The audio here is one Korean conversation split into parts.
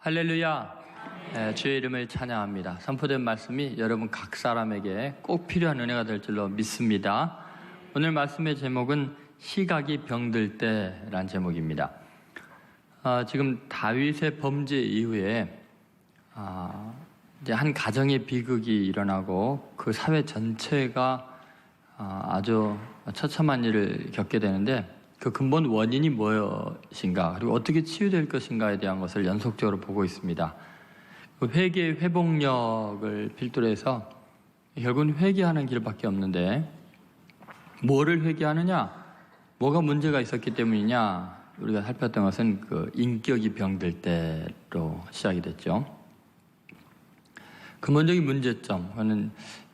할렐루야. 주의 이름을 찬양합니다. 선포된 말씀이 여러분 각 사람에게 꼭 필요한 은혜가 될 줄로 믿습니다. 오늘 말씀의 제목은 시각이 병들 때라는 제목입니다. 지금 다윗의 범죄 이후에 이제 한 가정의 비극이 일어나고 그 사회 전체가 아주 처참한 일을 겪게 되는데, 그 근본 원인이 무엇인가, 그리고 어떻게 치유될 것인가에 대한 것을 연속적으로 보고 있습니다. 회개의 회복력을 필두로 해서 결국은 회개하는 길밖에 없는데, 뭐를 회개하느냐, 뭐가 문제가 있었기 때문이냐, 우리가 살폈던 것은 그 인격이 병들 때로 시작이 됐죠. 근본적인 문제점, 그거는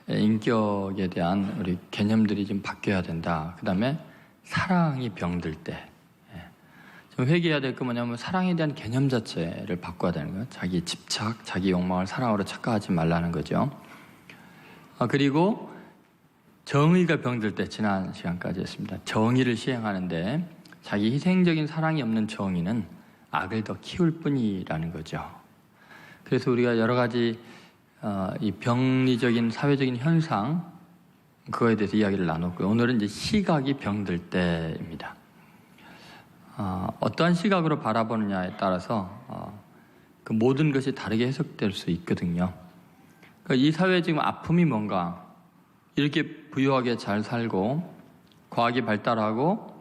인격에 대한 우리 개념들이 좀 바뀌어야 된다. 그 다음에 사랑이 병들 때, 좀 회개해야 될 거 뭐냐면 사랑에 대한 개념 자체를 바꿔야 되는 거예요. 자기 집착, 자기 욕망을 사랑으로 착각하지 말라는 거죠. 그리고 정의가 병들 때, 지난 시간까지 했습니다. 정의를 시행하는데 자기 희생적인 사랑이 없는 정의는 악을 더 키울 뿐이라는 거죠. 그래서 우리가 여러 가지 이 병리적인 사회적인 현상, 그거에 대해서 이야기를 나눴고요. 오늘은 이제 시각이 병들 때입니다. 어떠한 시각으로 바라보느냐에 따라서 그 모든 것이 다르게 해석될 수 있거든요. 그러니까 이 사회에 지금 아픔이 뭔가, 이렇게 부유하게 잘 살고 과학이 발달하고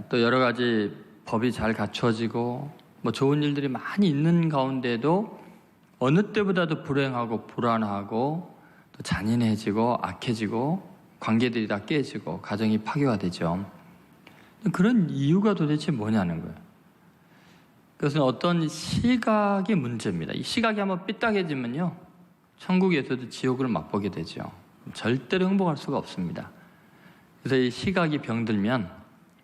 또 여러 가지 법이 잘 갖춰지고 뭐 좋은 일들이 많이 있는 가운데도 어느 때보다도 불행하고 불안하고 또 잔인해지고 악해지고 관계들이 다 깨지고 가정이 파괴가 되죠. 그런 이유가 도대체 뭐냐는 거예요. 그것은 어떤 시각의 문제입니다. 이 시각이 한번 삐딱해지면요, 천국에서도 지옥을 맛보게 되죠. 절대로 행복할 수가 없습니다. 그래서 이 시각이 병들면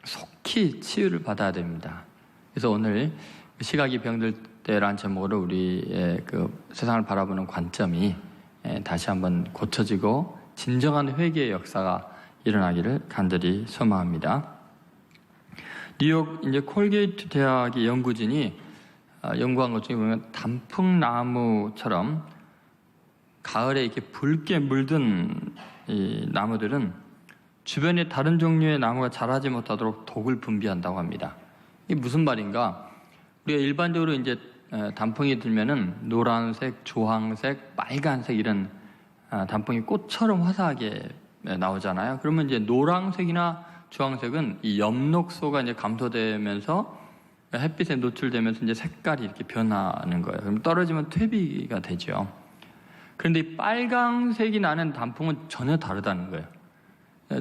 속히 치유를 받아야 됩니다. 그래서 오늘 시각이 병들 때라는 제목으로 우리의 그 세상을 바라보는 관점이 다시 한번 고쳐지고 진정한 회개의 역사가 일어나기를 간절히 소망합니다. 뉴욕 이제 콜게이트 대학의 연구진이 연구한 것 중에 보면 단풍나무처럼 가을에 이렇게 붉게 물든 이 나무들은 주변에 다른 종류의 나무가 자라지 못하도록 독을 분비한다고 합니다. 이게 무슨 말인가? 우리가 일반적으로 이제 단풍이 들면은 노란색, 주황색, 빨간색 이런 단풍이 꽃처럼 화사하게 나오잖아요. 그러면 이제 노란색이나 주황색은 이 엽록소가 이제 감소되면서 햇빛에 노출되면서 이제 색깔이 이렇게 변하는 거예요. 그럼 떨어지면 퇴비가 되죠. 그런데 이 빨강색이 나는 단풍은 전혀 다르다는 거예요.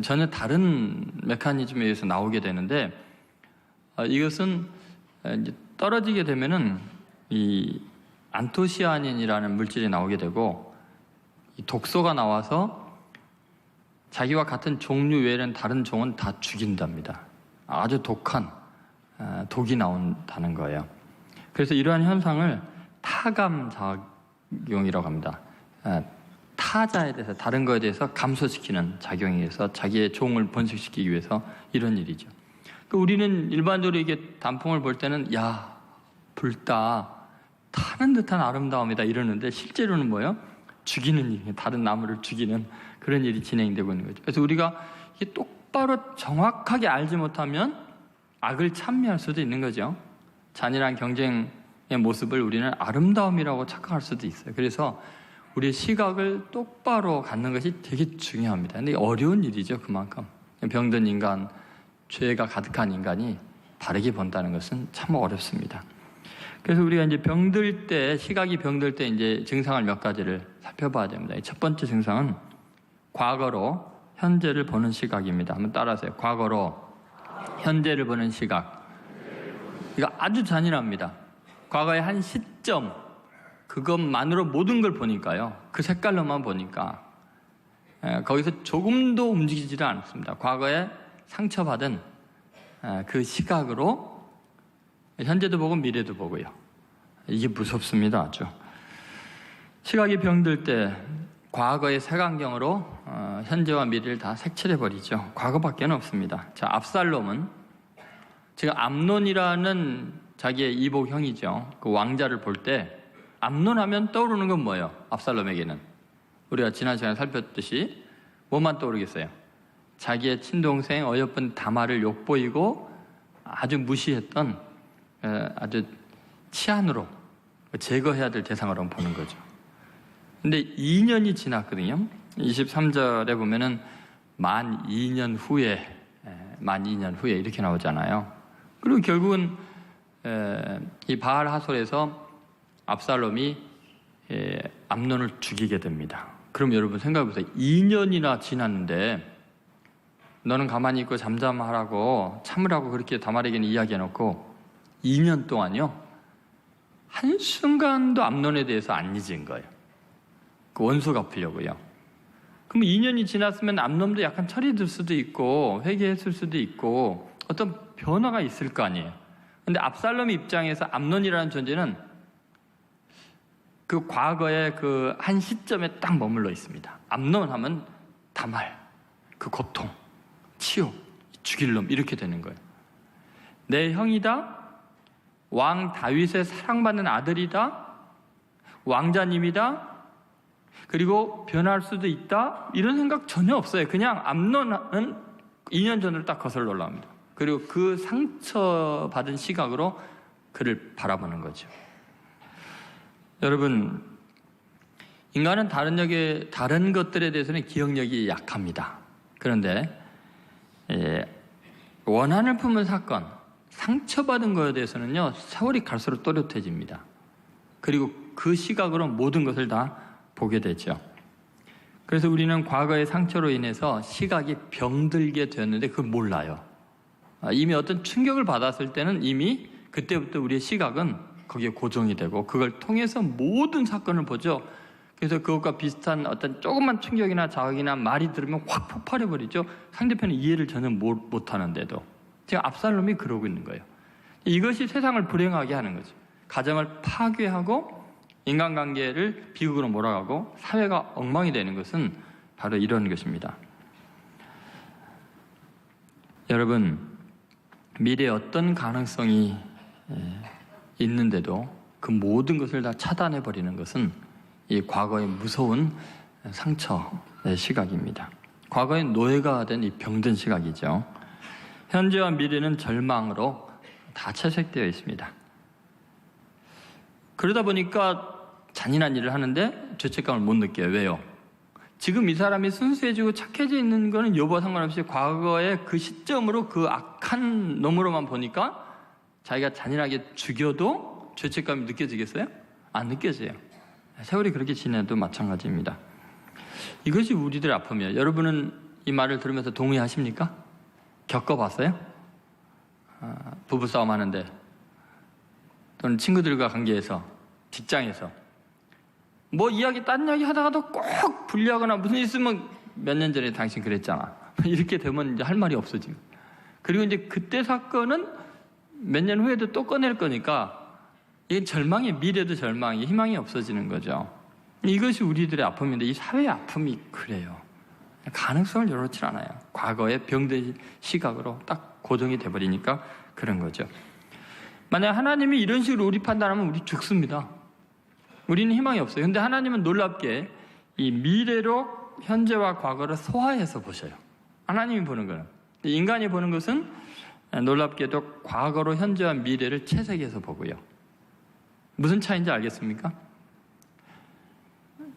전혀 다른 메커니즘에 의해서 나오게 되는데, 이것은 이제 떨어지게 되면은 이 안토시아닌이라는 물질이 나오게 되고, 이 독소가 나와서 자기와 같은 종류 외에는 다른 종은 다 죽인답니다. 아주 독한 독이 나온다는 거예요. 그래서 이러한 현상을 타감작용이라고 합니다. 타자에 대해서, 다른 거에 대해서 감소시키는 작용에 의해서 자기의 종을 번식시키기 위해서 이런 일이죠. 그러니까 우리는 일반적으로 이게 단풍을 볼 때는 야, 붉다, 타는 듯한 아름다움이다 이러는데, 실제로는 뭐예요? 죽이는 일, 다른 나무를 죽이는 그런 일이 진행되고 있는 거죠. 그래서 우리가 이게 똑바로 정확하게 알지 못하면 악을 찬미할 수도 있는 거죠. 잔인한 경쟁의 모습을 우리는 아름다움이라고 착각할 수도 있어요. 그래서 우리의 시각을 똑바로 갖는 것이 되게 중요합니다. 근데 어려운 일이죠. 그만큼 병든 인간, 죄가 가득한 인간이 바르게 본다는 것은 참 어렵습니다. 그래서 우리가 이제 병들 때, 시각이 병들 때 이제 증상을 몇 가지를 살펴봐야 됩니다. 첫 번째 증상은 과거로 현재를 보는 시각입니다. 한번 따라하세요. 과거로 현재를 보는 시각. 이거 아주 잔인합니다. 과거의 한 시점, 그것만으로 모든 걸 보니까요, 그 색깔로만 보니까 거기서 조금도 움직이지를 않습니다. 과거에 상처받은 그 시각으로 현재도 보고 미래도 보고요. 이게 무섭습니다. 아주. 시각이 병들 때 과거의 색안경으로 현재와 미래를 다 색칠해버리죠. 과거밖에 없습니다. 자, 압살롬은, 제가 암논이라는 자기의 이복 형이죠. 그 왕자를 볼 때 암논하면 떠오르는 건 뭐예요? 압살롬에게는 우리가 지난 시간에 살폈듯이 뭐만 떠오르겠어요? 자기의 친동생 어여쁜 다말을 욕보이고 아주 무시했던 아주 치안으로 제거해야 될 대상으로 보는 거죠. 근데 2년이 지났거든요. 23절에 보면은 만 2년 후에 이렇게 나오잖아요. 그리고 결국은 이 바알 하솔에서 압살롬이 암논을 죽이게 됩니다. 그럼 여러분 생각해보세요. 2년이나 지났는데 너는 가만히 있고 잠잠하라고 참으라고 그렇게 다말에게는 이야기해놓고 2년 동안요 한순간도 암논에 대해서 안 잊은 거예요. 그 원수 갚으려고요. 그럼 2년이 지났으면 암논도 약간 철이 들 수도 있고 회개했을 수도 있고 어떤 변화가 있을 거 아니에요. 근데 압살롬 입장에서 암논이라는 존재는 그 과거의 그 한 시점에 딱 머물러 있습니다. 암논 하면 다말, 그 고통, 치욕, 죽일 놈 이렇게 되는 거예요. 내 형이다, 왕 다윗의 사랑받는 아들이다, 왕자님이다, 그리고 변할 수도 있다 이런 생각 전혀 없어요. 그냥 암논은 2년 전으로 딱 거슬러 올라옵니다. 그리고 그 상처받은 시각으로 그를 바라보는 거죠. 여러분, 인간은 다른 것들에 대해서는 기억력이 약합니다. 그런데 원한을 품은 사건, 상처받은 것에 대해서는요 세월이 갈수록 또렷해집니다. 그리고 그 시각으로 모든 것을 다 보게 되죠. 그래서 우리는 과거의 상처로 인해서 시각이 병들게 되었는데 그걸 몰라요. 이미 어떤 충격을 받았을 때는 이미 그때부터 우리의 시각은 거기에 고정이 되고 그걸 통해서 모든 사건을 보죠. 그래서 그것과 비슷한 어떤 조그만 충격이나 자극이나 말이 들으면 확 폭발해버리죠. 상대편은 이해를 전혀 못하는데도. 지금 압살롬이 그러고 있는 거예요. 이것이 세상을 불행하게 하는 거죠. 가정을 파괴하고 인간관계를 비극으로 몰아가고 사회가 엉망이 되는 것은 바로 이런 것입니다. 여러분, 미래에 어떤 가능성이 있는데도 그 모든 것을 다 차단해버리는 것은 이 과거의 무서운 상처의 시각입니다. 과거의 노예가 된 이 병든 시각이죠. 현재와 미래는 절망으로 다 채색되어 있습니다. 그러다 보니까 잔인한 일을 하는데 죄책감을 못 느껴요. 왜요? 지금 이 사람이 순수해지고 착해져 있는 거는 여부와 상관없이 과거의 그 시점으로 그 악한 놈으로만 보니까 자기가 잔인하게 죽여도 죄책감이 느껴지겠어요? 안 느껴져요. 세월이 그렇게 지내도 마찬가지입니다. 이것이 우리들의 아픔이에요. 여러분은 이 말을 들으면서 동의하십니까? 겪어봤어요? 부부싸움 하는데 또는 친구들과 관계에서 직장에서 뭐 딴 이야기 하다가도 꼭 불리하거나 무슨 일 있으면 몇 년 전에 당신 그랬잖아 이렇게 되면 이제 할 말이 없어지고 그리고 이제 그때 사건은 몇 년 후에도 또 꺼낼 거니까 이게 절망이 미래도 절망이 희망이 없어지는 거죠. 이것이 우리들의 아픔인데 이 사회의 아픔이 그래요. 가능성을 열어놓지 않아요. 과거의 병든 시각으로 딱 고정이 돼버리니까 그런 거죠. 만약 하나님이 이런 식으로 우리 판단하면 우리 죽습니다. 우리는 희망이 없어요. 근데 하나님은 놀랍게 이 미래로 현재와 과거를 소화해서 보셔요. 하나님이 보는 거는. 인간이 보는 것은 놀랍게도 과거로 현재와 미래를 채색해서 보고요. 무슨 차이인지 알겠습니까?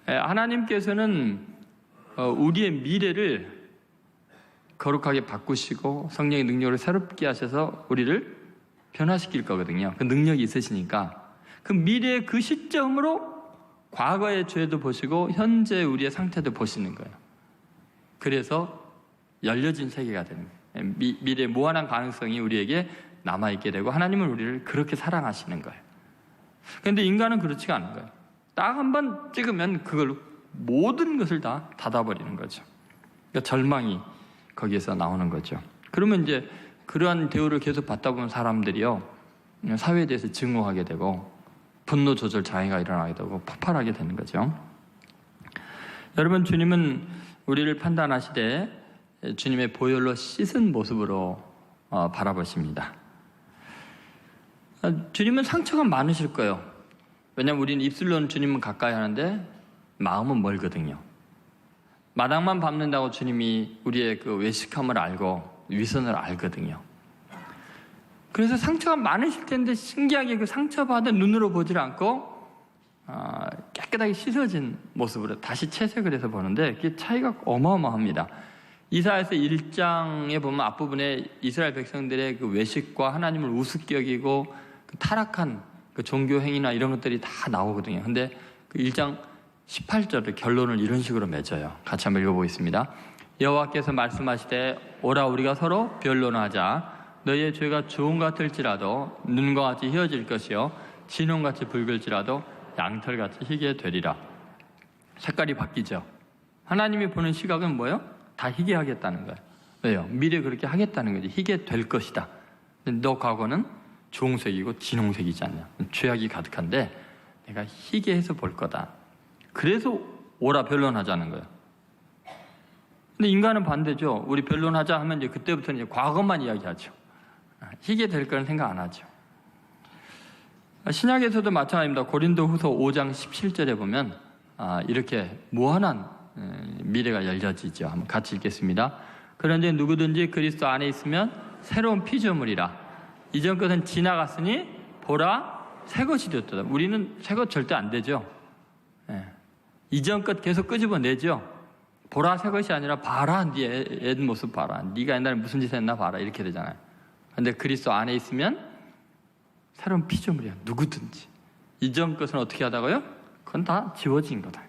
하나님께서는 우리의 미래를 거룩하게 바꾸시고 성령의 능력을 새롭게 하셔서 우리를 변화시킬 거거든요. 그 능력이 있으시니까 그 미래의 그 시점으로 과거의 죄도 보시고 현재 우리의 상태도 보시는 거예요. 그래서 열려진 세계가 되는 거예요. 미래의 무한한 가능성이 우리에게 남아있게 되고 하나님은 우리를 그렇게 사랑하시는 거예요. 그런데 인간은 그렇지가 않은 거예요. 딱 한 번 찍으면 그걸로 모든 것을 다 닫아버리는 거죠. 그러니까 절망이 거기에서 나오는 거죠. 그러면 이제 그러한 대우를 계속 받다 보면 사람들이요 사회에 대해서 증오하게 되고 분노 조절 장애가 일어나게 되고 폭발하게 되는 거죠. 여러분, 주님은 우리를 판단하시되 주님의 보혈로 씻은 모습으로 바라보십니다. 주님은 상처가 많으실 거예요. 왜냐하면 우리는 입술로는 주님은 가까이 하는데 마음은 멀거든요. 마당만 밟는다고 주님이 우리의 그 외식함을 알고 위선을 알거든요. 그래서 상처가 많으실 텐데 신기하게 그 상처받은 눈으로 보질 않고 깨끗하게 씻어진 모습으로 다시 채색을 해서 보는데 그게 차이가 어마어마합니다. 이사야서 1장에 보면 앞부분에 이스라엘 백성들의 그 외식과 하나님을 우습게 여기고 그 타락한 그 종교 행위나 이런 것들이 다 나오거든요. 근데 그 1장 18절의 결론을 이런 식으로 맺어요. 같이 한번 읽어보겠습니다. 여호와께서 말씀하시되 오라 우리가 서로 변론하자. 너희의 죄가 주홍 같을지라도 눈과 같이 희어질 것이요 진홍같이 붉을지라도 양털같이 희게 되리라. 색깔이 바뀌죠. 하나님이 보는 시각은 뭐예요? 다 희게 하겠다는 거예요. 왜요? 미래 그렇게 하겠다는 거지. 희게 될 것이다. 근데 너 과거는 주홍색이고 진홍색이지 않냐. 죄악이 가득한데 내가 희게 해서 볼 거다. 그래서 오라 변론하자는 거예요. 근데 인간은 반대죠. 우리 변론하자 하면 이제 그때부터는 이제 과거만 이야기하죠. 희게 될 거는 생각 안 하죠. 신약에서도 마찬가지입니다. 고린도후서 5장 17절에 보면 이렇게 무한한 미래가 열려지죠. 한번 같이 읽겠습니다. 그런데 누구든지 그리스도 안에 있으면 새로운 피조물이라. 이전 것은 지나갔으니 보라 새 것이 되었다. 우리는 새 것 절대 안 되죠. 이전 것 계속 끄집어내죠. 보라 새 것이 아니라 봐라 네 옛 모습 봐라. 네가 옛날에 무슨 짓 했나 봐라 이렇게 되잖아요. 그런데 그리스도 안에 있으면 새로운 피조물이야. 누구든지. 이전 것은 어떻게 하다가요? 그건 다 지워진 거다.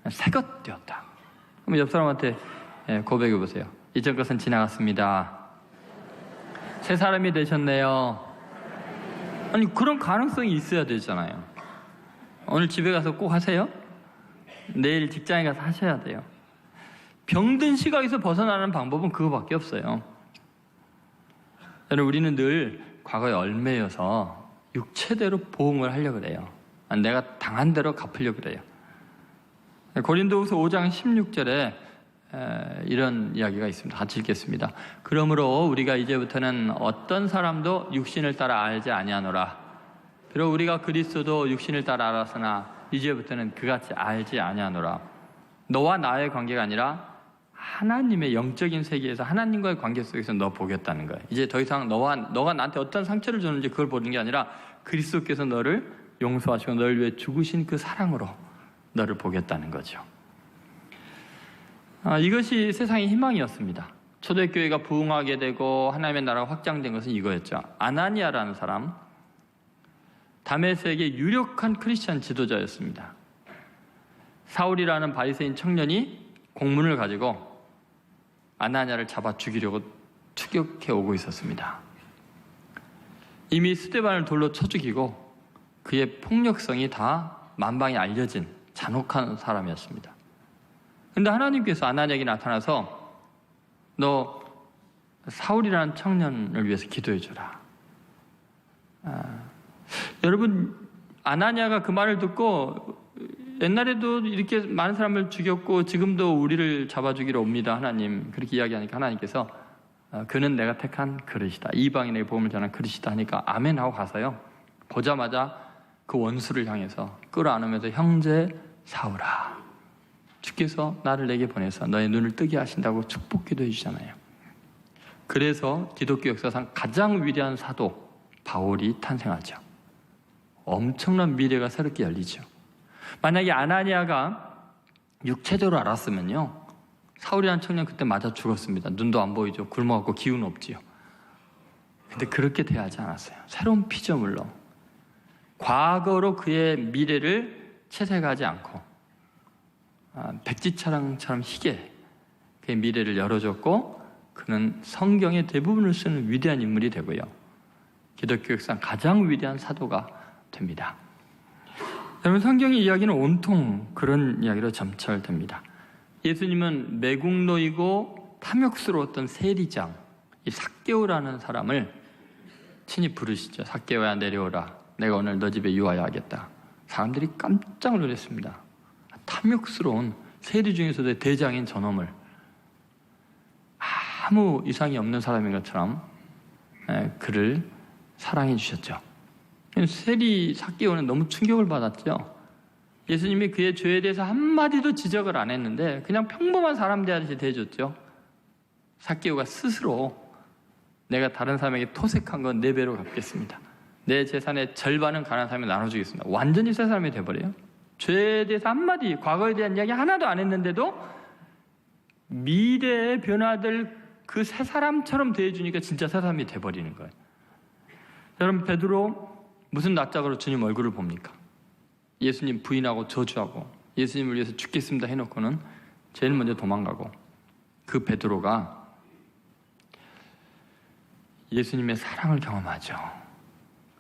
새 것 되었다. 그럼 옆 사람한테 고백해 보세요. 이전 것은 지나갔습니다. 새 사람이 되셨네요. 아니 그런 가능성이 있어야 되잖아요. 오늘 집에 가서 꼭 하세요. 내일 직장에 가서 하셔야 돼요. 병든 시각에서 벗어나는 방법은 그거밖에 없어요. 우리는 늘 과거에 얽매여서 육체대로 보응을 하려고 그래요. 내가 당한 대로 갚으려고 그래요. 고린도후서 5장 16절에 이런 이야기가 있습니다. 같이 읽겠습니다. 그러므로 우리가 이제부터는 어떤 사람도 육신을 따라 알지 아니하노라. 비록 우리가 그리스도도 육신을 따라 알았으나 이제부터는 그같이 알지 아니하노라. 너와 나의 관계가 아니라 하나님의 영적인 세계에서 하나님과의 관계 속에서 너 보겠다는 거예요. 이제 더 이상 너가 나한테 어떤 상처를 줬는지 그걸 보는 게 아니라 그리스도께서 너를 용서하시고 너를 위해 죽으신 그 사랑으로 너를 보겠다는 거죠. 이것이 세상의 희망이었습니다. 초대교회가 부흥하게 되고 하나님의 나라가 확장된 것은 이거였죠. 아나니아라는 사람, 다메섹의 유력한 크리스찬 지도자였습니다. 사울이라는 바리새인 청년이 공문을 가지고 아나니아를 잡아 죽이려고 추격해 오고 있었습니다. 이미 스데반을 돌로 쳐 죽이고 그의 폭력성이 다 만방에 알려진 잔혹한 사람이었습니다. 그런데 하나님께서 아나니아에게 나타나서 너 사울이라는 청년을 위해서 기도해 주라. 여러분 아나니아가 그 말을 듣고 옛날에도 이렇게 많은 사람을 죽였고 지금도 우리를 잡아 죽이러 옵니다. 하나님 그렇게 이야기하니까 하나님께서 그는 내가 택한 그릇이다. 이방인에게 복음을 전한 그릇이다 하니까 아멘 하고 가서요. 보자마자 그 원수를 향해서 끌어안으면서 형제 사울아 주께서 나를 내게 보내서 너의 눈을 뜨게 하신다고 축복 기도해 주잖아요. 그래서 기독교 역사상 가장 위대한 사도 바울이 탄생하죠. 엄청난 미래가 새롭게 열리죠. 만약에 아나니아가 육체대로 알았으면요 사울이라는 청년 그때 맞아 죽었습니다. 눈도 안 보이죠. 굶어갖고 기운 없지요. 근데 그렇게 대하지 않았어요. 새로운 피조물로 과거로 그의 미래를 채색하지 않고 백지차랑처럼 희게 그의 미래를 열어줬고 그는 성경의 대부분을 쓰는 위대한 인물이 되고요. 기독교 역사상 가장 위대한 사도가 됩니다. 여러분 성경의 이야기는 온통 그런 이야기로 점철됩니다. 예수님은 매국노이고 탐욕스러웠던 세리장 이 삭개오라는 사람을 친히 부르시죠. 삭개오야 내려오라. 내가 오늘 너 집에 유하여 하겠다. 사람들이 깜짝 놀랐습니다. 탐욕스러운 세리 중에서도 대장인 저놈을 아무 이상이 없는 사람인 것처럼 그를 사랑해 주셨죠. 세리 삭개오는 너무 충격을 받았죠. 예수님이 그의 죄에 대해서 한마디도 지적을 안 했는데 그냥 평범한 사람 대하듯이 대해줬죠. 삭개오가 스스로 내가 다른 사람에게 토색한 건 4배로 갚겠습니다. 내 재산의 절반은 가난한 사람에 나눠주겠습니다. 완전히 새 사람이 돼버려요. 죄에 대해서 한마디, 과거에 대한 이야기 하나도 안 했는데도 미래에 변화될 그 새 사람처럼 대해주니까 진짜 새 사람이 돼버리는 거예요. 여러분, 베드로 무슨 낯짝으로 주님 얼굴을 봅니까? 예수님 부인하고 저주하고 예수님을 위해서 죽겠습니다 해놓고는 제일 먼저 도망가고, 그 베드로가 예수님의 사랑을 경험하죠.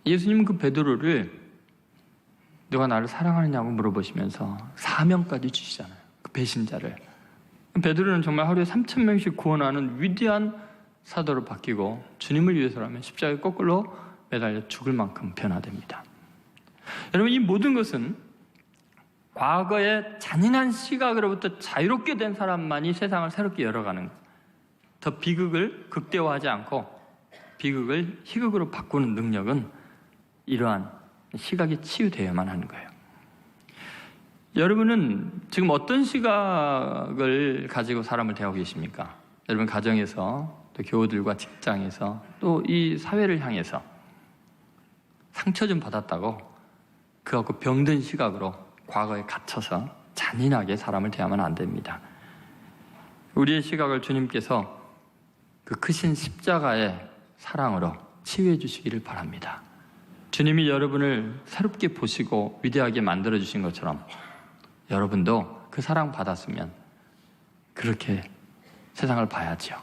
예수님은 그 베드로를 누가 나를 사랑하느냐고 물어보시면서 사명까지 주시잖아요. 그 배신자를. 베드로는 정말 하루에 3,000명씩 구원하는 위대한 사도로 바뀌고 주님을 위해서라면 십자가에 거꾸로 매달려 죽을 만큼 변화됩니다. 여러분, 이 모든 것은 과거의 잔인한 시각으로부터 자유롭게 된 사람만이 세상을 새롭게 열어가는 것. 더 비극을 극대화하지 않고 비극을 희극으로 바꾸는 능력은 이러한 시각이 치유되어야만 하는 거예요. 여러분은 지금 어떤 시각을 가지고 사람을 대하고 계십니까? 여러분 가정에서, 또 교우들과 직장에서, 또 이 사회를 향해서 상처 좀 받았다고 그하고 병든 시각으로 과거에 갇혀서 잔인하게 사람을 대하면 안 됩니다. 우리의 시각을 주님께서 그 크신 십자가의 사랑으로 치유해 주시기를 바랍니다. 주님이 여러분을 새롭게 보시고 위대하게 만들어 주신 것처럼 여러분도 그 사랑 받았으면 그렇게 세상을 봐야죠.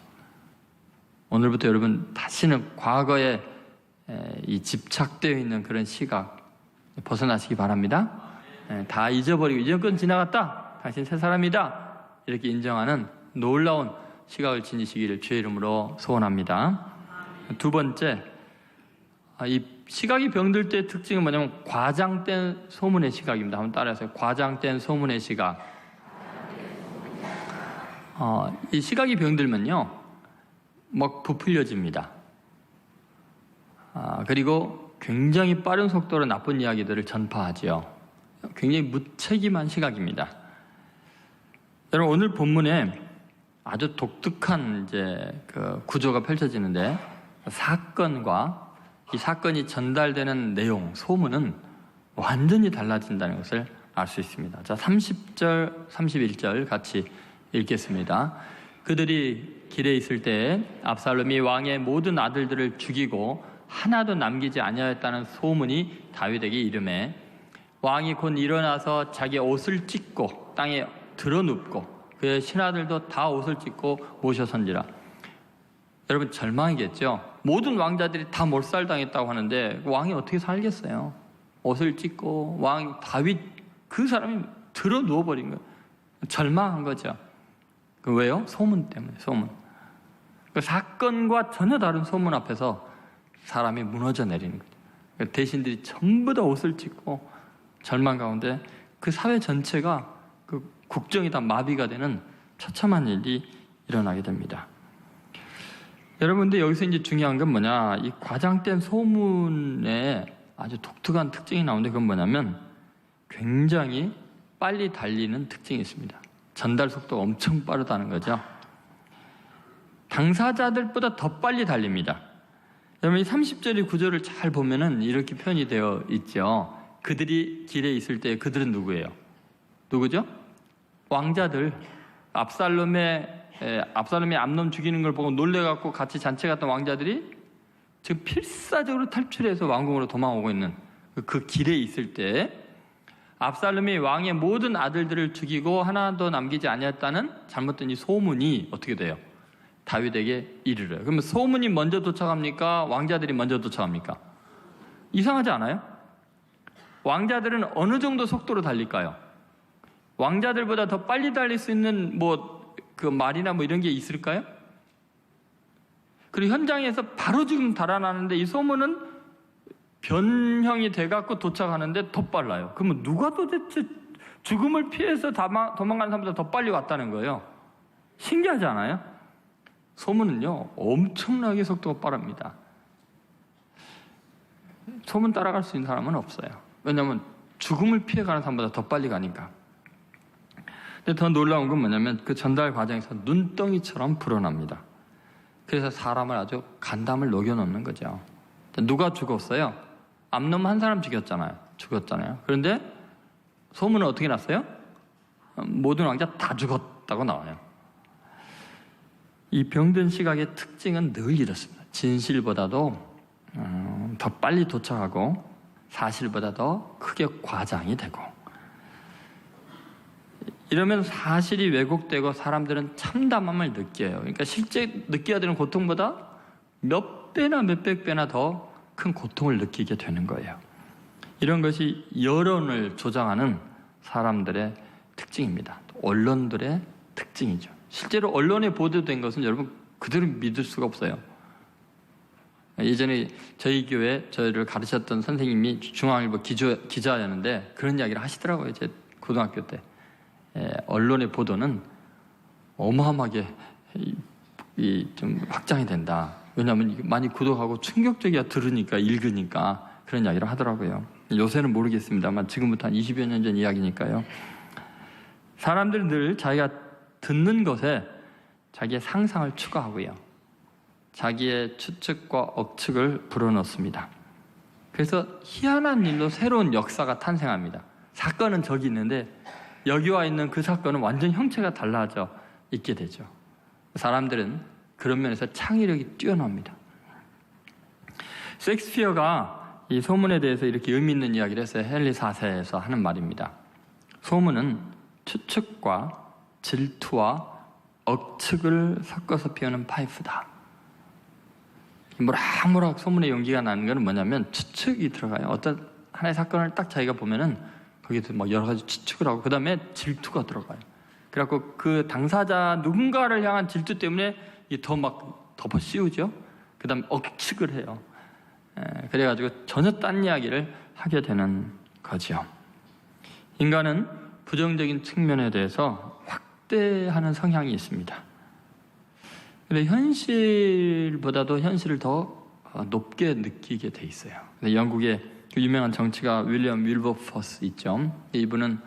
오늘부터 여러분 다시는 과거에 이 집착되어 있는 그런 시각 벗어나시기 바랍니다. 다 잊어버리고 이전 건 지나갔다, 당신 새 사람이다, 이렇게 인정하는 놀라운 시각을 지니시기를 주의 이름으로 소원합니다. 두 번째, 이 시각이 병들 때의 특징은 뭐냐면 과장된 소문의 시각입니다. 한번 따라해서 과장된 소문의 시각. 이 시각이 병들면요 막 부풀려집니다. 그리고 굉장히 빠른 속도로 나쁜 이야기들을 전파하죠. 굉장히 무책임한 시각입니다. 여러분, 오늘 본문에 아주 독특한 그 구조가 펼쳐지는데, 사건과 이 사건이 전달되는 내용, 소문은 완전히 달라진다는 것을 알 수 있습니다. 자, 30절, 31절 같이 읽겠습니다. 그들이 길에 있을 때 압살롬이 왕의 모든 아들들을 죽이고 하나도 남기지 아니하였다는 소문이 다윗에게 이르매, 왕이 곧 일어나서 자기 옷을 찢고 땅에 드러눕고 그의 신하들도 다 옷을 찢고 모셔선지라. 여러분, 절망이겠죠. 모든 왕자들이 다 몰살당했다고 하는데 왕이 어떻게 살겠어요? 옷을 찢고 왕 다윗, 그 사람이 들어 누워버린 거예요. 절망한 거죠. 왜요? 소문 때문에. 소문. 그 사건과 전혀 다른 소문 앞에서 사람이 무너져 내리는 거죠. 대신들이 전부 다 옷을 찢고 절망 가운데 그 사회 전체가 그 국정이 다 마비가 되는 처참한 일이 일어나게 됩니다. 여러분들, 여기서 이제 중요한 건 뭐냐, 이 과장된 소문에 아주 독특한 특징이 나오는데, 그건 뭐냐면 굉장히 빨리 달리는 특징이 있습니다. 전달 속도가 엄청 빠르다는 거죠. 당사자들보다 더 빨리 달립니다. 여러분, 이 30절의 구조를 잘 보면은 이렇게 표현이 되어 있죠. 그들이 길에 있을 때 그들은 누구예요? 누구죠? 왕자들. 압살롬이 암놈 죽이는 걸 보고 놀래갖고 같이 잔치 갔던 왕자들이 지금 필사적으로 탈출해서 왕궁으로 도망오고 있는 그 길에 있을 때 압살롬이 왕의 모든 아들들을 죽이고 하나도 남기지 아니했다는 잘못된 이 소문이 어떻게 돼요? 다윗에게 이르러요. 그러면 소문이 먼저 도착합니까? 왕자들이 먼저 도착합니까? 이상하지 않아요? 왕자들은 어느 정도 속도로 달릴까요? 왕자들보다 더 빨리 달릴 수 있는 그 말이나 이런 게 있을까요? 그리고 현장에서 바로 지금 달아나는데 이 소문은 변형이 돼갖고 도착하는데 더 빨라요. 그러면 누가 도대체 죽음을 피해서 도망가는 사람보다 더 빨리 왔다는 거예요? 신기하지 않아요? 소문은요 엄청나게 속도가 빠릅니다. 소문 따라갈 수 있는 사람은 없어요. 왜냐하면 죽음을 피해가는 사람보다 더 빨리 가니까. 근데 더 놀라운 건 뭐냐면 그 전달 과정에서 눈덩이처럼 불어납니다. 그래서 사람을 아주 간담을 녹여놓는 거죠. 누가 죽었어요? 암놈 한 사람 죽었잖아요. 그런데 소문은 어떻게 났어요? 모든 왕자 다 죽었다고 나와요. 이 병든 시각의 특징은 늘 이렇습니다. 진실보다도 더 빨리 도착하고 사실보다 더 크게 과장이 되고, 이러면 사실이 왜곡되고 사람들은 참담함을 느껴요. 그러니까 실제 느껴야 되는 고통보다 몇 배나 몇백 배나 더 큰 고통을 느끼게 되는 거예요. 이런 것이 여론을 조장하는 사람들의 특징입니다. 언론들의 특징이죠. 실제로 언론에 보도된 것은 여러분 그대로 믿을 수가 없어요. 예전에 저희 교회 저희를 가르쳤던 선생님이 중앙일보 기자였는데 그런 이야기를 하시더라고요. 제 고등학교 때. 언론의 보도는 어마어마하게 좀 확장이 된다. 왜냐하면 많이 구독하고 충격적이야. 들으니까 읽으니까 그런 이야기를 하더라고요. 요새는 모르겠습니다만 지금부터 한 20여 년 전 이야기니까요. 사람들은 늘 자기가 듣는 것에 자기의 상상을 추가하고요, 자기의 추측과 억측을 불어넣습니다. 그래서 희한한 일로 새로운 역사가 탄생합니다. 사건은 저기 있는데 여기와 있는 그 사건은 완전 형체가 달라져 있게 되죠. 사람들은 그런 면에서 창의력이 뛰어납니다. 셰익스피어가 이 소문에 대해서 이렇게 의미 있는 이야기를 했어요. 헨리 4세에서 하는 말입니다. 소문은 추측과 질투와 억측을 섞어서 피우는 파이프다. 모락모락 소문의 연기가 나는 것은 뭐냐면 추측이 들어가요. 어떤 하나의 사건을 딱 자기가 보면은 거기서 막 여러 가지 추측을 하고, 그 다음에 질투가 들어가요. 그래갖고 그 당사자 누군가를 향한 질투 때문에 더 막 덮어 씌우죠. 그 다음에 억측을 해요. 그래가지고 전혀 딴 이야기를 하게 되는 거죠. 인간은 부정적인 측면에 대해서 확대하는 성향이 있습니다. 근데 현실보다도 현실을 더 높게 느끼게 돼 있어요. 근데 영국의 그 유명한 정치가 윌리엄 윌버포스 있죠. 이분은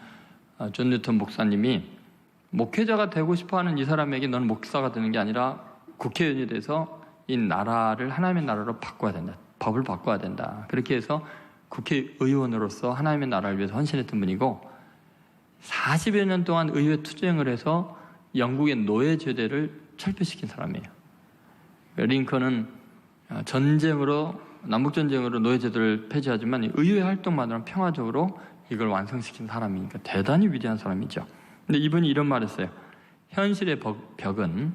존 뉴턴 목사님이 목회자가 되고 싶어하는 이 사람에게 너는 목사가 되는 게 아니라 국회의원이 돼서 이 나라를 하나님의 나라로 바꿔야 된다. 법을 바꿔야 된다. 그렇게 해서 국회의원으로서 하나님의 나라를 위해서 헌신했던 분이고, 40여 년 동안 의회 투쟁을 해서 영국의 노예 제도를 철폐시킨 사람이에요. 링컨은 남북전쟁으로 노예 제도를 폐지하지만 의회 활동만으로는 평화적으로 이걸 완성시킨 사람이니까 대단히 위대한 사람이죠. 근데 이분이 이런 말을 했어요. 현실의 벽은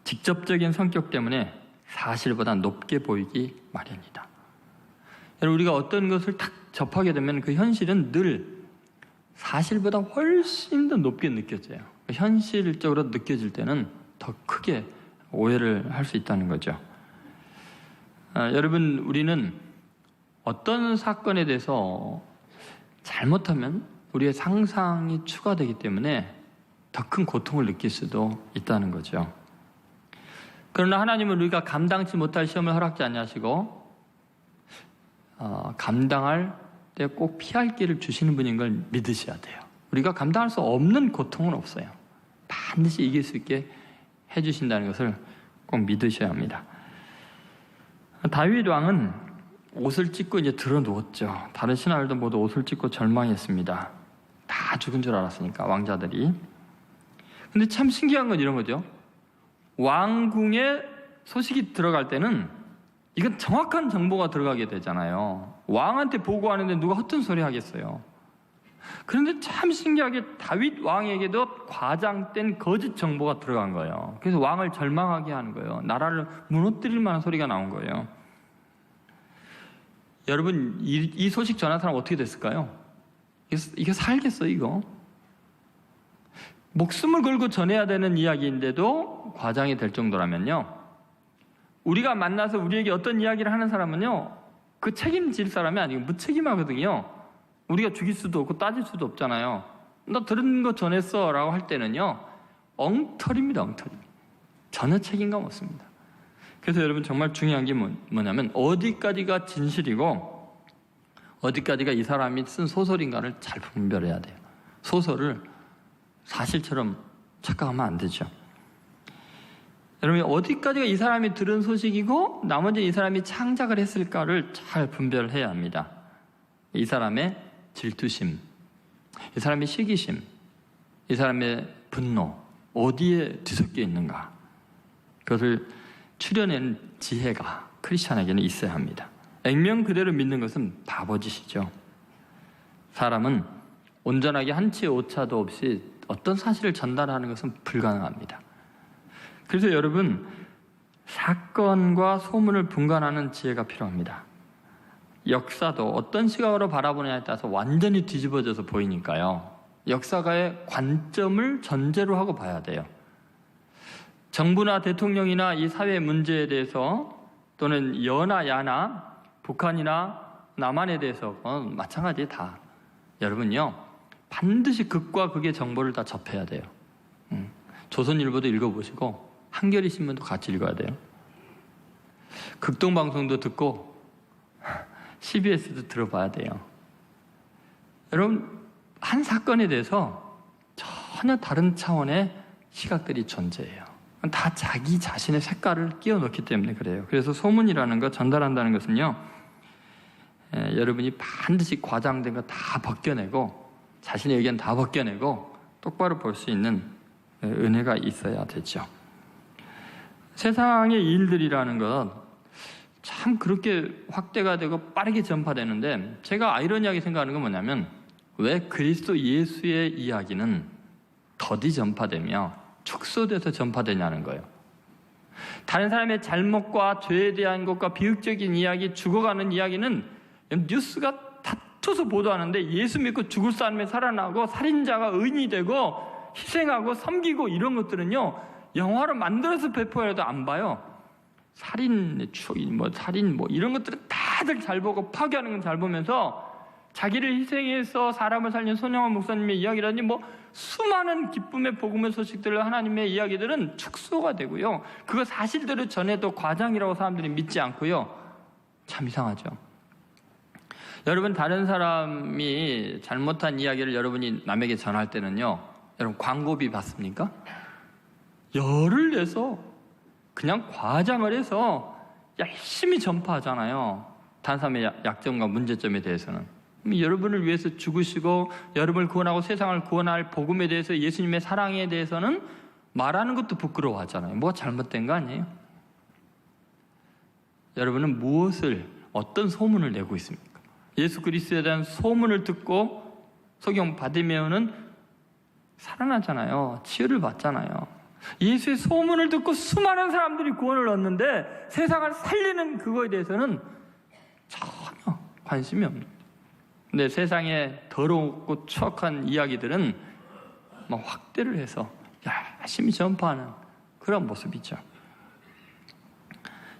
직접적인 성격 때문에 사실보다 높게 보이기 마련이다. 여러분, 우리가 어떤 것을 딱 접하게 되면 그 현실은 늘 사실보다 훨씬 더 높게 느껴져요. 현실적으로 느껴질 때는 더 크게 오해를 할 수 있다는 거죠. 여러분, 우리는 어떤 사건에 대해서 잘못하면 우리의 상상이 추가되기 때문에 더 큰 고통을 느낄 수도 있다는 거죠. 그러나 하나님은 우리가 감당치 못할 시험을 허락지 아니하시고 감당할 때 꼭 피할 길을 주시는 분인 걸 믿으셔야 돼요. 우리가 감당할 수 없는 고통은 없어요. 반드시 이길 수 있게 해주신다는 것을 꼭 믿으셔야 합니다. 다윗 왕은 옷을 찢고 이제 들어 누웠죠. 다른 신하들도 모두 옷을 찢고 절망했습니다. 다 죽은 줄 알았으니까, 왕자들이. 근데 참 신기한 건 이런 거죠. 왕궁에 소식이 들어갈 때는 이건 정확한 정보가 들어가게 되잖아요. 왕한테 보고하는데 누가 허튼 소리 하겠어요. 그런데 참 신기하게 다윗 왕에게도 과장된 거짓 정보가 들어간 거예요. 그래서 왕을 절망하게 하는 거예요. 나라를 무너뜨릴 만한 소리가 나온 거예요. 여러분, 이 소식 전한 사람 어떻게 됐을까요? 이게 살겠어요, 이거? 목숨을 걸고 전해야 되는 이야기인데도 과장이 될 정도라면요, 우리가 만나서 우리에게 어떤 이야기를 하는 사람은요, 그 책임질 사람이 아니고 무책임하거든요. 우리가 죽일 수도 없고 따질 수도 없잖아요. 너 들은 거 전했어 라고 할 때는요, 엉터리입니다. 엉터리. 전혀 책임감 없습니다. 그래서 여러분 정말 중요한 게 뭐냐면 어디까지가 진실이고 어디까지가 이 사람이 쓴 소설인가를 잘 분별해야 돼요. 소설을 사실처럼 착각하면 안 되죠. 여러분 어디까지가 이 사람이 들은 소식이고 나머지 이 사람이 창작을 했을까를 잘 분별해야 합니다. 이 사람의 질투심, 이 사람의 시기심, 이 사람의 분노 어디에 뒤섞여 있는가, 그것을 추려낸 지혜가 크리스찬에게는 있어야 합니다. 액면 그대로 믿는 것은 바보짓이죠. 사람은 온전하게 한치의 오차도 없이 어떤 사실을 전달하는 것은 불가능합니다. 그래서 여러분 사건과 소문을 분간하는 지혜가 필요합니다. 역사도 어떤 시각으로 바라보느냐에 따라서 완전히 뒤집어져서 보이니까요. 역사가의 관점을 전제로 하고 봐야 돼요. 정부나 대통령이나 이 사회 문제에 대해서 또는 여나 야나 북한이나 남한에 대해서 마찬가지에 다 여러분요 반드시 극과 극의 정보를 다 접해야 돼요. 조선일보도 읽어보시고 한겨레 신문도 같이 읽어야 돼요. 극동방송도 듣고 CBS도 들어봐야 돼요. 여러분 한 사건에 대해서 전혀 다른 차원의 시각들이 존재해요. 다 자기 자신의 색깔을 끼워 넣기 때문에 그래요. 그래서 소문이라는 거 전달한다는 것은요 여러분이 반드시 과장된 거 다 벗겨내고 자신의 의견 다 벗겨내고 똑바로 볼 수 있는 은혜가 있어야 되죠. 세상의 일들이라는 것 참 그렇게 확대가 되고 빠르게 전파되는데 제가 아이러니하게 생각하는 건 뭐냐면 왜 그리스도 예수의 이야기는 더디 전파되며 축소돼서 전파되냐는 거예요. 다른 사람의 잘못과 죄에 대한 것과 비극적인 이야기, 죽어가는 이야기는 뉴스가 다투서 보도하는데 예수 믿고 죽을 사람이 살아나고 살인자가 의인이 되고 희생하고 섬기고 이런 것들은요 영화로 만들어서 배포해도 안 봐요. 살인의 추억이 살인 이런 것들은 다들 잘 보고 파괴하는 건 잘 보면서 자기를 희생해서 사람을 살린 손영환 목사님의 이야기라니 수많은 기쁨의 복음의 소식들을 하나님의 이야기들은 축소가 되고요. 그거 사실대로 전해도 과장이라고 사람들이 믿지 않고요. 참 이상하죠. 여러분 다른 사람이 잘못한 이야기를 여러분이 남에게 전할 때는요. 여러분 광고비 받습니까? 열을 내서 그냥 과장을 해서 열심히 전파하잖아요. 다른 사람의 약점과 문제점에 대해서는. 여러분을 위해서 죽으시고 여러분을 구원하고 세상을 구원할 복음에 대해서 예수님의 사랑에 대해서는 말하는 것도 부끄러워하잖아요. 뭐가 잘못된 거 아니에요? 여러분은 어떤 소문을 내고 있습니까? 예수 그리스도에 대한 소문을 듣고 소경 받으면은 살아나잖아요. 치유를 받잖아요. 예수의 소문을 듣고 수많은 사람들이 구원을 얻는데 세상을 살리는 그거에 대해서는 전혀 관심이 없는 거예요. 근데 세상에 더럽고 추악한 이야기들은 확대를 해서 열심히 전파하는 그런 모습이죠.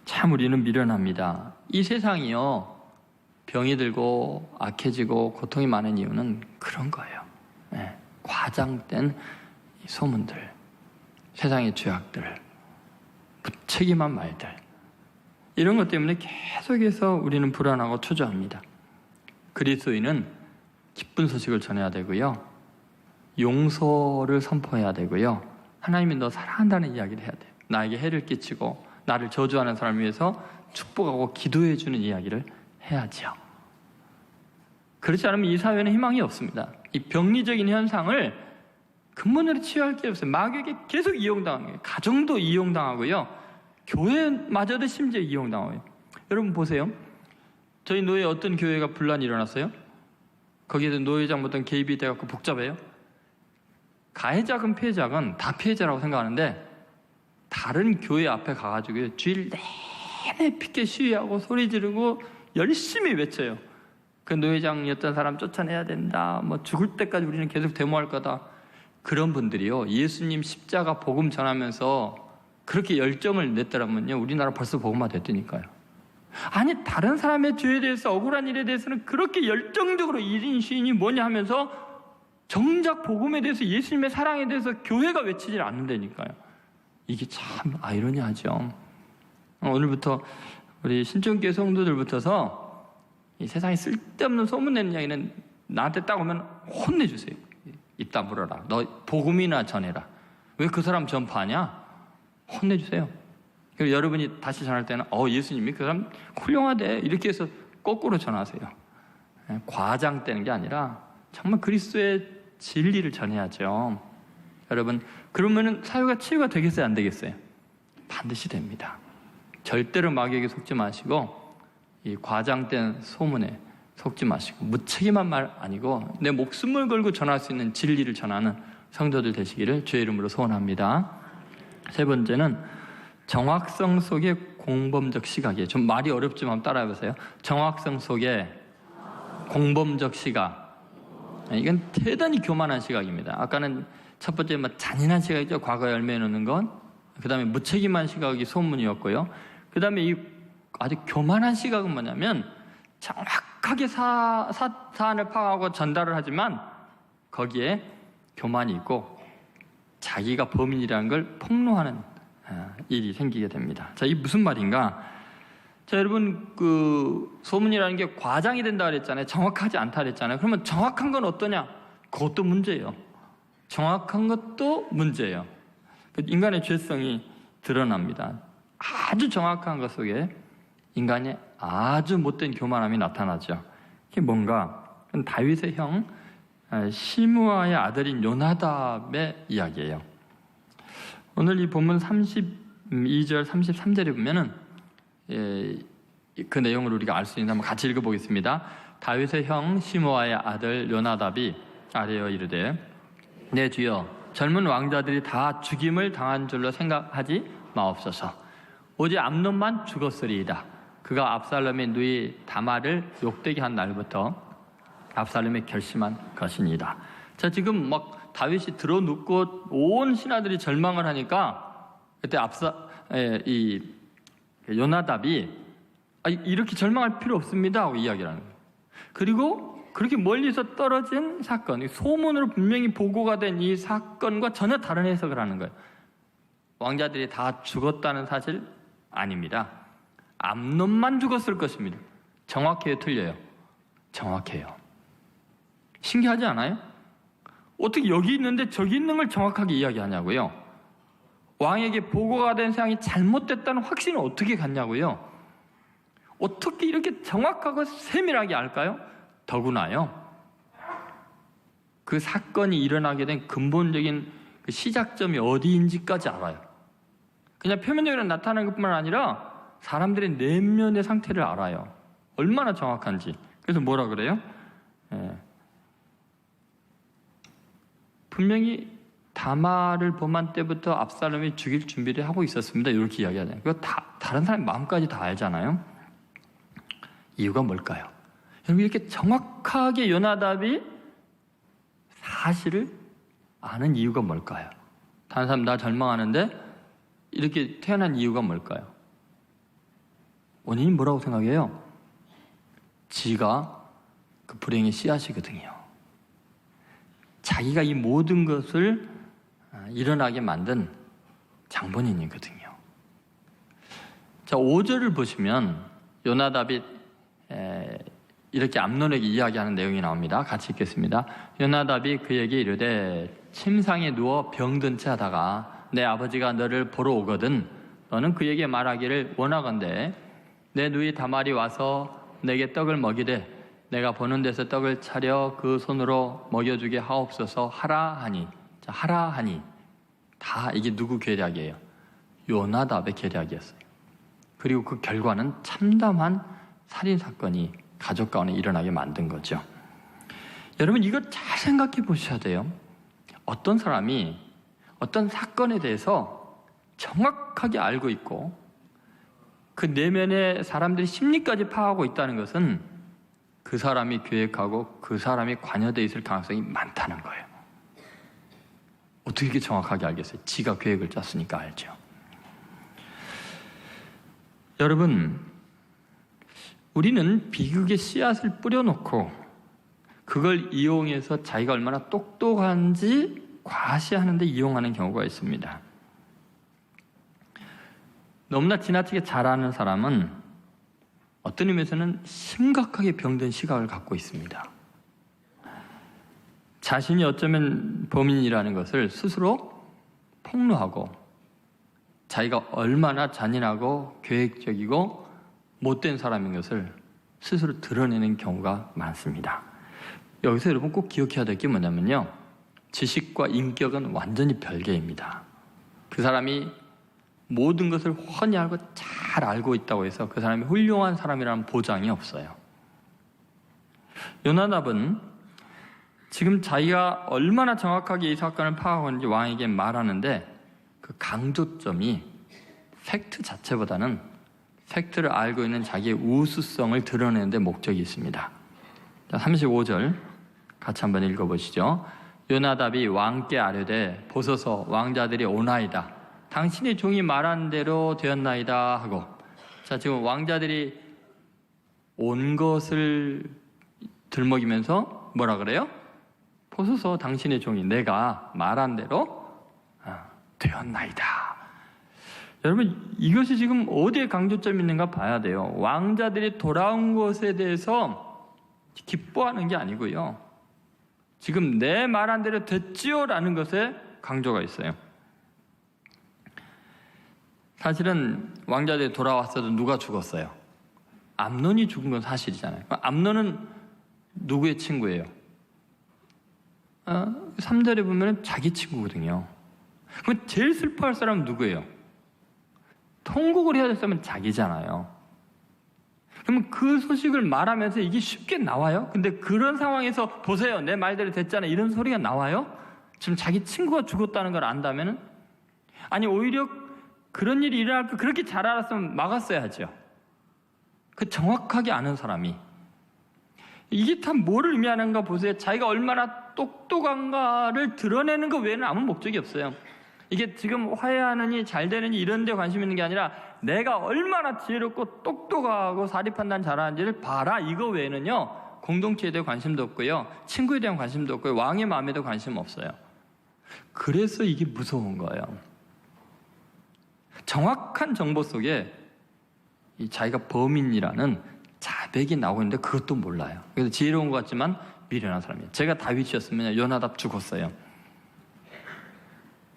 참 우리는 미련합니다. 이 세상이요 병이 들고 악해지고 고통이 많은 이유는 그런 거예요. 과장된 소문들, 세상의 죄악들, 무책임한 말들, 이런 것 때문에 계속해서 우리는 불안하고 초조합니다. 그리스도인은 기쁜 소식을 전해야 되고요, 용서를 선포해야 되고요, 하나님이 너 사랑한다는 이야기를 해야 돼요. 나에게 해를 끼치고 나를 저주하는 사람을 위해서 축복하고 기도해주는 이야기를 해야지요. 그렇지 않으면 이 사회는 희망이 없습니다. 이 병리적인 현상을 근본으로 치유할 게 없어요. 마귀에게 계속 이용당하는 거예요. 가정도 이용당하고요, 교회마저도 심지어 이용당하고요. 여러분 보세요. 저희 노예에 어떤 교회가 분란이 일어났어요? 거기에서 노예장부터 개입이 돼갖고 복잡해요. 가해자건 피해자건 다 피해자라고 생각하는데 다른 교회 앞에 가가지고 주일 내내 피켓 시위하고 소리 지르고 열심히 외쳐요. 그 노예장이었던 사람 쫓아내야 된다, 죽을 때까지 우리는 계속 데모할 거다. 그런 분들이요, 예수님 십자가 복음 전하면서 그렇게 열정을 냈더라면요, 우리나라 벌써 복음화 됐다니까요. 아니 다른 사람의 죄에 대해서, 억울한 일에 대해서는 그렇게 열정적으로 1인 시인이 뭐냐 하면서 정작 복음에 대해서, 예수님의 사랑에 대해서 교회가 외치질 않는다니까요. 이게 참 아이러니하죠. 오늘부터 우리 신천교회 성도들부터서 이 세상에 쓸데없는 소문내는 이야기는 나한테 딱 오면 혼내주세요. 입 다물어라. 너 복음이나 전해라. 왜 그 사람 전파하냐? 혼내주세요. 그리고 여러분이 다시 전할 때는 예수님이 그 사람 훌륭하대 이렇게 해서 거꾸로 전하세요. 과장되는 게 아니라 정말 그리스도의 진리를 전해야죠. 여러분, 그러면은 사회가 치유가 되겠어요, 안 되겠어요? 반드시 됩니다. 절대로 마귀에게 속지 마시고 이 과장된 소문에 속지 마시고 무책임한 말 아니고 내 목숨을 걸고 전할 수 있는 진리를 전하는 성도들 되시기를 주의 이름으로 소원합니다. 세 번째는 정확성 속의 공범적 시각이에요. 좀 말이 어렵지만 한번 따라해보세요. 정확성 속의 공범적 시각. 이건 대단히 교만한 시각입니다. 아까는 첫 번째 잔인한 시각이죠. 과거에 얽매여 놓는 건. 그 다음에 무책임한 시각이 소문이었고요. 그 다음에 이 아주 교만한 시각은 뭐냐면 정확하게 사안을 파악하고 전달을 하지만 거기에 교만이 있고 자기가 범인이라는 걸 폭로하는 일이 생기게 됩니다. 자, 이게 무슨 말인가? 자, 여러분, 그 소문이라는 게 과장이 된다 그랬잖아요. 정확하지 않다 그랬잖아요. 그러면 정확한 건 어떠냐? 그것도 문제예요. 정확한 것도 문제예요. 인간의 죄성이 드러납니다. 아주 정확한 것 속에 인간의 아주 못된 교만함이 나타나죠. 이게 뭔가? 다윗의 형 시므아의 아들인 요나답의 이야기예요. 오늘 이 본문 32절, 33절에 보면은 그 내용을 우리가 알 수 있는데 한번 같이 읽어보겠습니다. 다윗의 형 시므아의 아들 요나답이 아뢰어 이르되 내 주여 젊은 왕자들이 다 죽임을 당한 줄로 생각하지 마옵소서. 오직 암논만 죽었으리이다. 그가 압살롬의 누이 다말을 욕되게 한 날부터 압살롬이 결심한 것이니이다. 자, 지금 막 다윗이 들어눕고 온 신하들이 절망을 하니까 그때 이 요나답이 이렇게 절망할 필요 없습니다 하고 이야기를 하는 거예요. 그리고 그렇게 멀리서 떨어진 사건, 소문으로 분명히 보고가 된 이 사건과 전혀 다른 해석을 하는 거예요. 왕자들이 다 죽었다는 사실 아닙니다. 암논만 죽었을 것입니다. 정확해요, 틀려요? 정확해요. 신기하지 않아요? 어떻게 여기 있는데 저기 있는 걸 정확하게 이야기하냐고요? 왕에게 보고가 된 사항이 잘못됐다는 확신을 어떻게 갖냐고요? 어떻게 이렇게 정확하고 세밀하게 알까요? 더구나요, 그 사건이 일어나게 된 근본적인 그 시작점이 어디인지까지 알아요. 그냥 표면적으로 나타나는 것뿐만 아니라 사람들의 내면의 상태를 알아요. 얼마나 정확한지. 그래서 뭐라 그래요? 분명히 다말을 범한 때부터 압살롬이 죽일 준비를 하고 있었습니다. 이렇게 이야기하잖아요. 그거 다른 사람 마음까지 다 알잖아요. 이유가 뭘까요? 여러분, 이렇게 정확하게 요나답이 사실을 아는 이유가 뭘까요? 다른 사람 나 절망하는데 이렇게 태어난 이유가 뭘까요? 원인이 뭐라고 생각해요? 지가 그 불행의 씨앗이거든요. 자기가 이 모든 것을 일어나게 만든 장본인이거든요. 자, 5절을 보시면 요나답이 이렇게 암논에게 이야기하는 내용이 나옵니다. 같이 읽겠습니다. 요나답이 그에게 이르되 침상에 누워 병든 채 하다가 내 아버지가 너를 보러 오거든 너는 그에게 말하기를 원하건대 내 누이 다말이 와서 내게 떡을 먹이되 내가 보는 데서 떡을 차려 그 손으로 먹여주게 하옵소서 하라 하니. 자, 하라 하니. 다 이게 누구 계략이에요? 요나답의 계략이었어요. 그리고 그 결과는 참담한 살인사건이 가족 가운데 일어나게 만든 거죠. 여러분, 이거 잘 생각해 보셔야 돼요. 어떤 사람이 어떤 사건에 대해서 정확하게 알고 있고 그 내면의 사람들의 심리까지 파악하고 있다는 것은 그 사람이 계획하고 그 사람이 관여되어 있을 가능성이 많다는 거예요. 어떻게 이렇게 정확하게 알겠어요? 지가 계획을 짰으니까 알죠. 여러분, 우리는 비극의 씨앗을 뿌려놓고 그걸 이용해서 자기가 얼마나 똑똑한지 과시하는 데 이용하는 경우가 있습니다. 너무나 지나치게 잘하는 사람은 어떤 의미에서는 심각하게 병든 시각을 갖고 있습니다. 자신이 어쩌면 범인이라는 것을 스스로 폭로하고 자기가 얼마나 잔인하고 계획적이고 못된 사람인 것을 스스로 드러내는 경우가 많습니다. 여기서 여러분 꼭 기억해야 될 게 뭐냐면요, 지식과 인격은 완전히 별개입니다. 그 사람이 모든 것을 훤히 알고 잘 알고 있다고 해서 그 사람이 훌륭한 사람이라는 보장이 없어요. 요나답은 지금 자기가 얼마나 정확하게 이 사건을 파악하고 있는지 왕에게 말하는데, 그 강조점이 팩트 자체보다는 팩트를 알고 있는 자기의 우수성을 드러내는 데 목적이 있습니다. 자, 35절 같이 한번 읽어보시죠. 요나답이 왕께 아뢰되 보소서, 왕자들이 오나이다. 당신의 종이 말한 대로 되었나이다 하고, 자, 지금 왕자들이 온 것을 들먹이면서 뭐라 그래요? 보소서, 당신의 종이 내가 말한 대로 되었나이다. 여러분, 이것이 지금 어디에 강조점이 있는가 봐야 돼요. 왕자들이 돌아온 것에 대해서 기뻐하는 게 아니고요, 지금 내 말한 대로 됐지요 라는 것에 강조가 있어요. 사실은 왕자들이 돌아왔어도 누가 죽었어요? 암논이 죽은 건 사실이잖아요. 암논은 누구의 친구예요? 3절에 보면 자기 친구거든요. 그럼 제일 슬퍼할 사람은 누구예요? 통곡을 해야 될 사람은 자기잖아요. 그러면 그 소식을 말하면서 이게 쉽게 나와요? 근데 그런 상황에서 보세요, 내 말대로 됐잖아요, 이런 소리가 나와요? 지금 자기 친구가 죽었다는 걸 안다면은? 아니, 오히려 그런 일이 일어날 거 그렇게 잘 알았으면 막았어야죠. 그 정확하게 아는 사람이. 이게 다 뭐를 의미하는가 보세요. 자기가 얼마나 똑똑한가를 드러내는 것 외에는 아무 목적이 없어요. 이게 지금 화해하느니 잘 되느니 이런 데 관심 있는 게 아니라 내가 얼마나 지혜롭고 똑똑하고 사리 판단 잘하는지를 봐라, 이거 외에는요 공동체에 대한 관심도 없고요, 친구에 대한 관심도 없고요, 왕의 마음에도 관심 없어요. 그래서 이게 무서운 거예요. 정확한 정보 속에 이 자기가 범인이라는 자백이 나오고 있는데 그것도 몰라요. 그래서 지혜로운 것 같지만 미련한 사람이에요. 제가 다윗이었으면 요나답 죽었어요.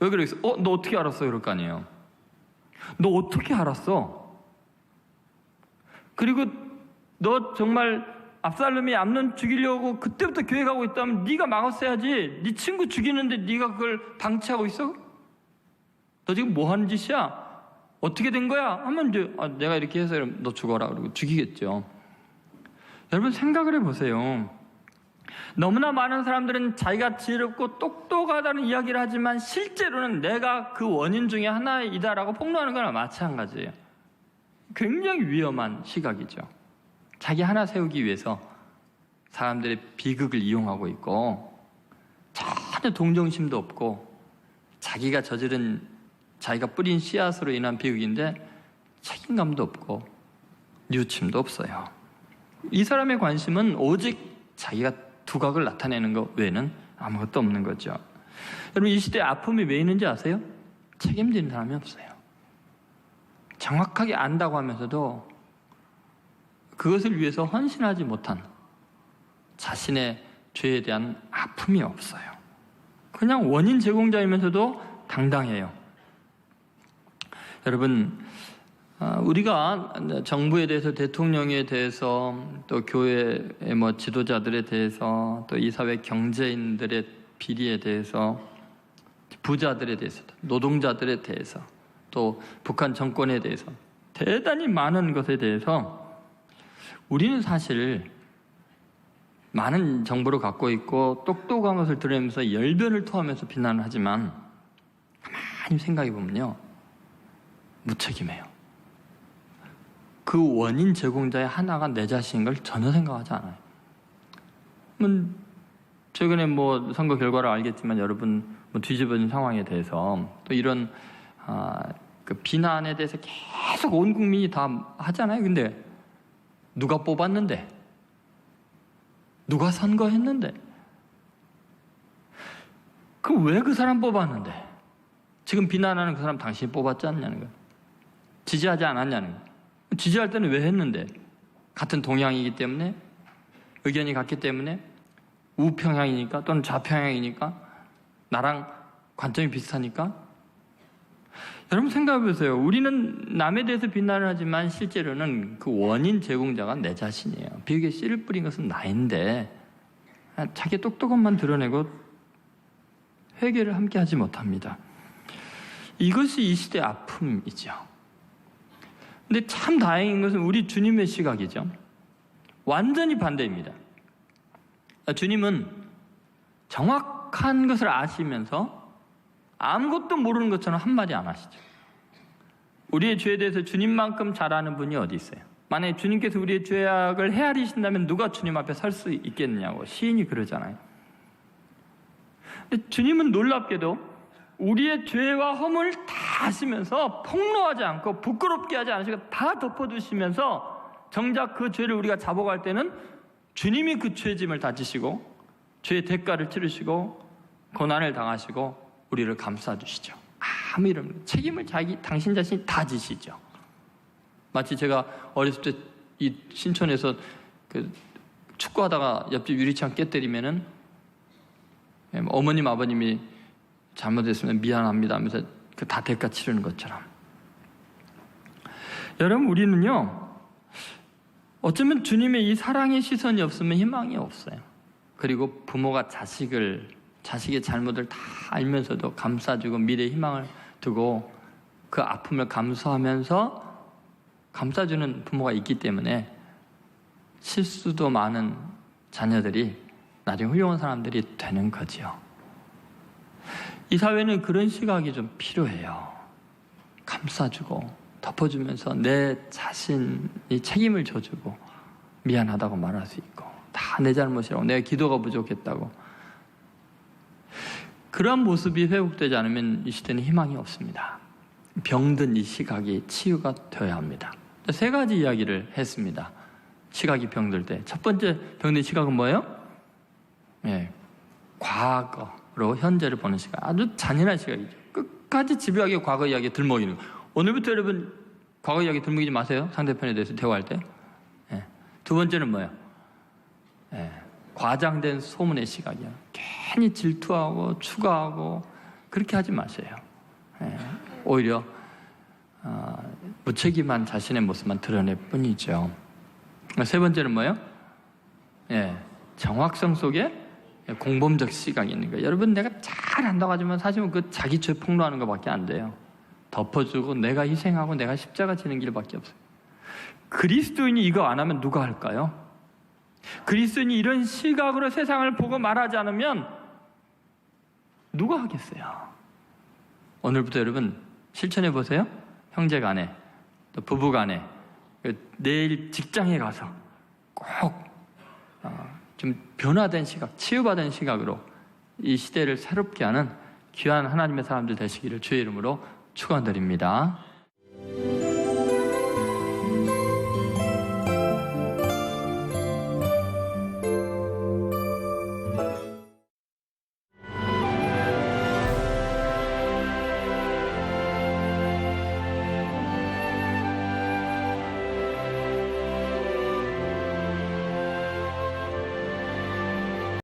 왜 그러겠어? 너 어떻게 알았어? 이럴 거 아니에요. 너 어떻게 알았어? 그리고 너 정말 압살롬이 암논 죽이려고 그때부터 계획하고 있다면 네가 막았어야지. 네 친구 죽이는데 네가 그걸 방치하고 있어? 너 지금 뭐 하는 짓이야? 어떻게 된 거야? 하면 이제 내가 이렇게 해서 너 죽어라 그러고 죽이겠죠. 여러분 생각을 해보세요. 너무나 많은 사람들은 자기가 지혜롭고 똑똑하다는 이야기를 하지만 실제로는 내가 그 원인 중에 하나이다라고 폭로하는 거나 마찬가지예요. 굉장히 위험한 시각이죠. 자기 하나 세우기 위해서 사람들의 비극을 이용하고 있고 전혀 동정심도 없고 자기가 뿌린 씨앗으로 인한 비극인데 책임감도 없고 유침도 없어요. 이 사람의 관심은 오직 자기가 두각을 나타내는 것 외에는 아무것도 없는 거죠. 여러분, 이 시대에 아픔이 왜 있는지 아세요? 책임지는 사람이 없어요. 정확하게 안다고 하면서도 그것을 위해서 헌신하지 못한 자신의 죄에 대한 아픔이 없어요. 그냥 원인 제공자이면서도 당당해요. 여러분, 우리가 정부에 대해서, 대통령에 대해서, 또 교회의 지도자들에 대해서, 또 이 사회 경제인들의 비리에 대해서, 부자들에 대해서, 노동자들에 대해서, 또 북한 정권에 대해서 대단히 많은 것에 대해서 우리는 사실 많은 정보를 갖고 있고 똑똑한 것을 드러내면서 열변을 토하면서 비난을 하지만 가만히 생각해 보면요, 무책임해요. 그 원인 제공자의 하나가 내 자신인 걸 전혀 생각하지 않아요. 최근에 선거 결과를 알겠지만 여러분 뒤집어진 상황에 대해서 또 이런 그 비난에 대해서 계속 온 국민이 다 하잖아요. 근데 누가 뽑았는데? 누가 선거했는데? 왜 그 사람 뽑았는데? 지금 비난하는 그 사람 당신이 뽑았지 않냐는 거예요. 지지하지 않았냐는 거예요. 지지할 때는 왜 했는데? 같은 동향이기 때문에, 의견이 같기 때문에, 우평향이니까 또는 좌평향이니까, 나랑 관점이 비슷하니까. 여러분 생각해 보세요. 우리는 남에 대해서 비난을 하지만 실제로는 그 원인 제공자가 내 자신이에요. 비극에 씨를 뿌린 것은 나인데 자기 똑똑함만 드러내고 회개를 함께 하지 못합니다. 이것이 이 시대의 아픔이죠. 근데 참 다행인 것은 우리 주님의 시각이죠. 완전히 반대입니다. 주님은 정확한 것을 아시면서 아무것도 모르는 것처럼 한마디 안 하시죠. 우리의 죄에 대해서 주님만큼 잘 아는 분이 어디 있어요? 만약에 주님께서 우리의 죄악을 헤아리신다면 누가 주님 앞에 설 수 있겠느냐고 시인이 그러잖아요. 근데 주님은 놀랍게도 우리의 죄와 허물을 다 아시면서 폭로하지 않고 부끄럽게 하지 않으시고 다 덮어두시면서 정작 그 죄를 우리가 잡아갈 때는 주님이 그 죄짐을 다 지시고 죄의 대가를 치르시고 고난을 당하시고 우리를 감싸주시죠. 아무 이런 책임을 당신 자신이 다 지시죠. 마치 제가 어렸을 때 이 신촌에서 축구하다가 옆집 유리창 깨뜨리면은 어머님 아버님이 잘못했으면 미안합니다 하면서 다 대가 치르는 것처럼. 여러분 우리는요 어쩌면 주님의 이 사랑의 시선이 없으면 희망이 없어요. 그리고 부모가 자식의 잘못을 다 알면서도 감싸주고 미래의 희망을 두고 그 아픔을 감수하면서 감싸주는 부모가 있기 때문에 실수도 많은 자녀들이 나중에 훌륭한 사람들이 되는 거죠. 이 사회는 그런 시각이 좀 필요해요. 감싸주고 덮어주면서 내 자신이 책임을 져주고 미안하다고 말할 수 있고 다 내 잘못이라고 내가 기도가 부족했다고. 그러한 모습이 회복되지 않으면 이 시대는 희망이 없습니다. 병든 이 시각이 치유가 되어야 합니다. 세 가지 이야기를 했습니다. 시각이 병들 때. 첫 번째 병든 시각은 뭐예요? 과거로 현재를 보는 시각. 아주 잔인한 시각이죠. 끝까지 집요하게 과거 이야기에 들먹이는 거예요. 오늘부터 여러분 과거 이야기 들먹이지 마세요. 상대편에 대해서 대화할 때. 두 번째는 뭐예요? 과장된 소문의 시각이야. 괜히 질투하고 추가하고 그렇게 하지 마세요. 오히려 무책임한 자신의 모습만 드러낼 뿐이죠. 세 번째는 뭐예요? 정확성 속에 공범적 시각이 있는 거예요. 여러분 내가 잘 안다고 하지만 사실은 그 자기 죄 폭로하는 것밖에 안 돼요. 덮어주고 내가 희생하고 내가 십자가 지는 길밖에 없어요. 그리스도인이 이거 안 하면 누가 할까요? 그리스도인이 이런 시각으로 세상을 보고 말하지 않으면 누가 하겠어요? 오늘부터 여러분 실천해 보세요. 형제 간에 또 부부 간에 내일 직장에 가서 꼭 좀 변화된 시각, 치유받은 시각으로 이 시대를 새롭게 하는 귀한 하나님의 사람들 되시기를 주의 이름으로 축원드립니다.